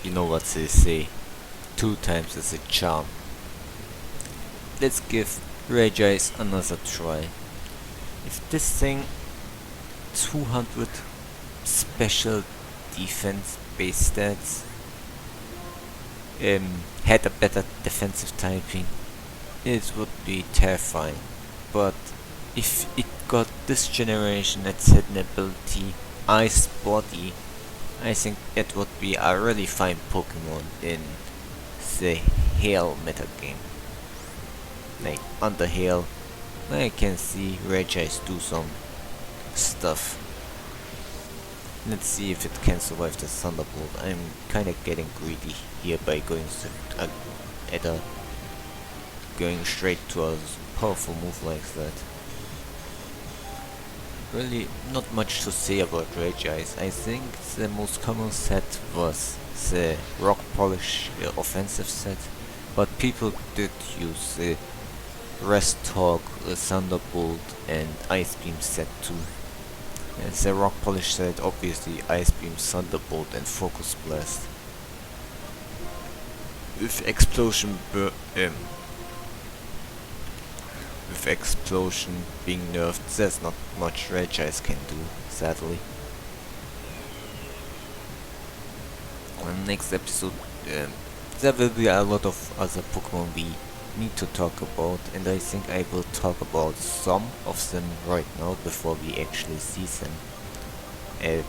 you know what they say, 2 times is a charm. Let's give Regice another try. If this thing 200 special defense base stats had a better defensive typing, it would be terrifying. But if it got this generation its hidden ability, Ice Body, I think it would be a really fine Pokemon in the Hail metagame. Like under Hail, I can see Regice do some stuff. Let's see if it can survive the Thunderbolt. I'm kinda getting greedy here by going going straight to a powerful move like that. Really not much to say about Regice. I think the most common set was the Rock Polish offensive set, but people did use the Rest Talk, Thunderbolt and Ice Beam set too. The Rock Polish set obviously Ice Beam, Thunderbolt and Focus Blast. With Explosion being nerfed, there's not much Regice can do, sadly. On the next episode, there will be a lot of other Pokemon we need to talk about, and I think I will talk about some of them right now before we actually see them.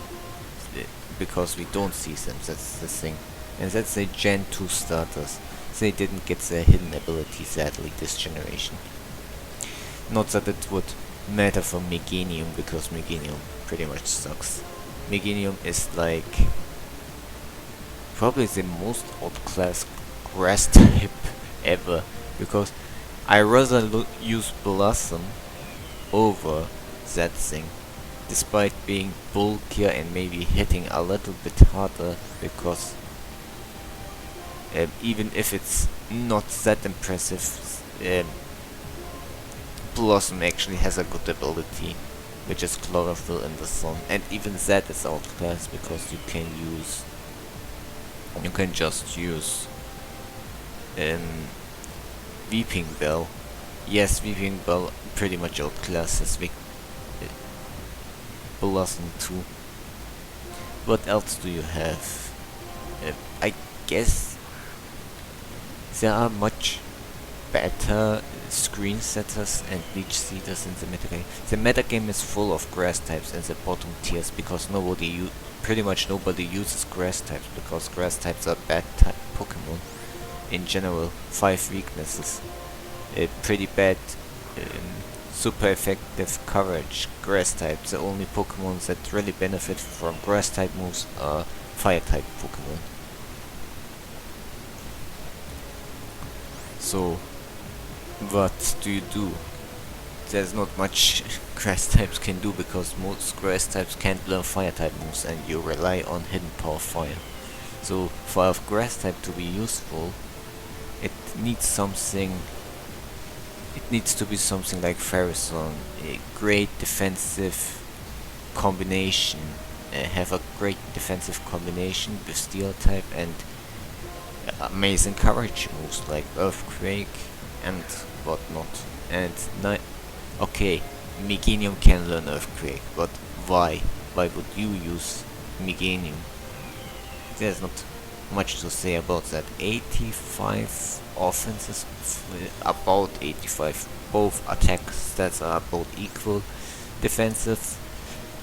Because we don't see them, that's the thing. And that's the Gen 2 starters. They didn't get their hidden ability, sadly, this generation. Not that it would matter for Meganium, because Meganium pretty much sucks. Meganium is like probably the most outclassed grass type ever, because I rather use Blossom over that thing, despite being bulkier and maybe hitting a little bit harder, because even if it's not that impressive, Blossom actually has a good ability, which is Chlorophyll in the Sun, and even that is outclassed because you can just use Weeping Bell. Yes, Weeping Bell pretty much outclasses Blossom too. What else do you have? I guess there are much better screen setters and leech seeders in the metagame. The metagame is full of grass types in the bottom tiers because pretty much nobody uses grass types, because grass types are bad type Pokemon in general. 5 weaknesses, pretty bad, super effective coverage. Grass type, the only Pokemon that really benefit from grass type moves are fire type Pokemon. So what do? There's not much grass types can do, because most grass types can't learn fire type moves and you rely on hidden power fire. So for a grass type to be useful, it needs to be something like Virizion, a great defensive combination, have a great defensive combination with steel type and amazing coverage moves like Earthquake and whatnot. And okay, Meganium can learn Earthquake, but why? Why would you use Meganium? There's not much to say about that. 85 offenses, about 85. Both attack stats are about equal. Defensive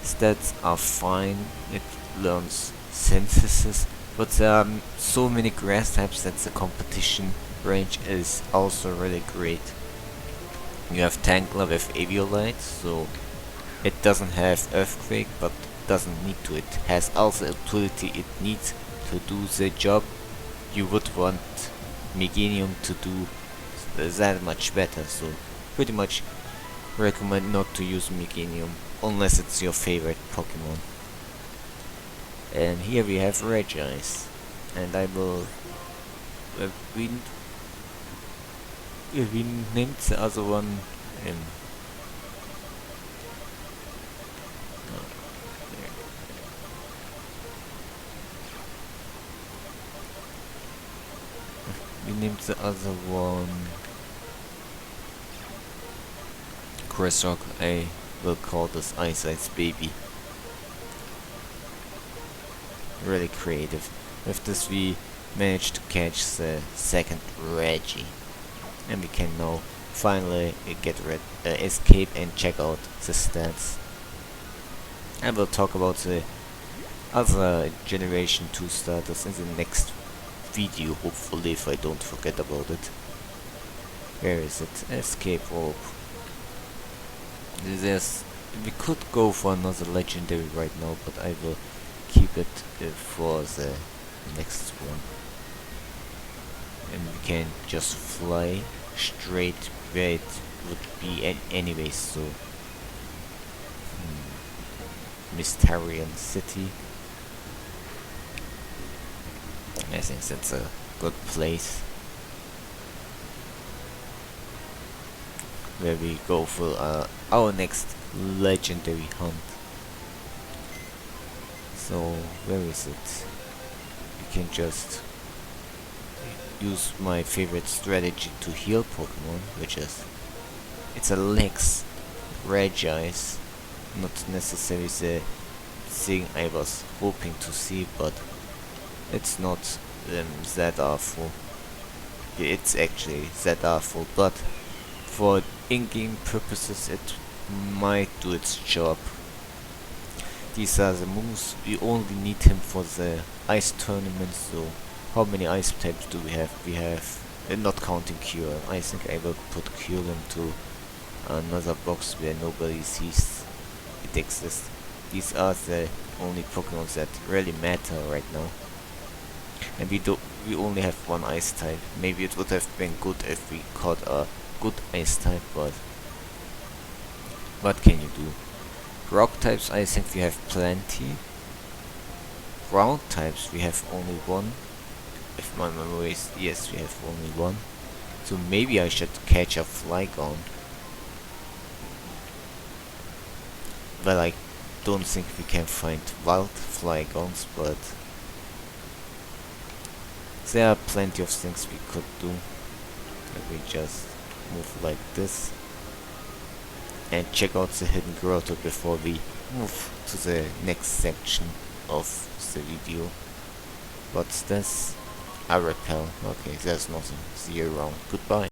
stats are fine. It learns Synthesis, but there are so many grass types that the competition range is also really great. You have Tangler with Eviolite, so it doesn't have Earthquake, but doesn't need to. It has all the utility it needs to do the job you would want Meganium to do that much better. So pretty much recommend not to use Meganium unless it's your favorite Pokemon. And here we have Regice, and I will we named the other one We named the other one Crusrock. I will call this Ice Ice Baby. Really creative. With this we managed to catch the second Regice. And we can now finally escape and check out the stats. I will talk about the other Generation 2 starters in the next video, hopefully, if I don't forget about it. Where is it? Escape rope. We could go for another legendary right now, but I will keep it for the next one. And we can just fly straight where it would be anyway, so Mysterian City. I think that's a good place where we go for our next legendary hunt. So where is it? We can just use my favorite strategy to heal Pokemon, which is it's a Lex Regice. Not necessarily the thing I was hoping to see, but it's not that awful. It's actually that awful, but for in-game purposes it might do its job. These are the moves. We only need him for the ice tournament, so how many ice types do we have? We have, not counting Cure, I think I will put Cure into another box where nobody sees it exists. These are the only Pokemon that really matter right now. And we only have one ice type. Maybe it would have been good if we caught a good ice type, but what can you do? Rock types, I think we have plenty. Ground types, we have only one. If my memory is, yes, we have only one. So maybe I should catch a Flygon. Well, I don't think we can find wild Flygons, but there are plenty of things we could do. Let me just move like this and check out the hidden grotto before we move to the next section of the video. What's this? A repel. Okay, there's nothing. See you around. Goodbye.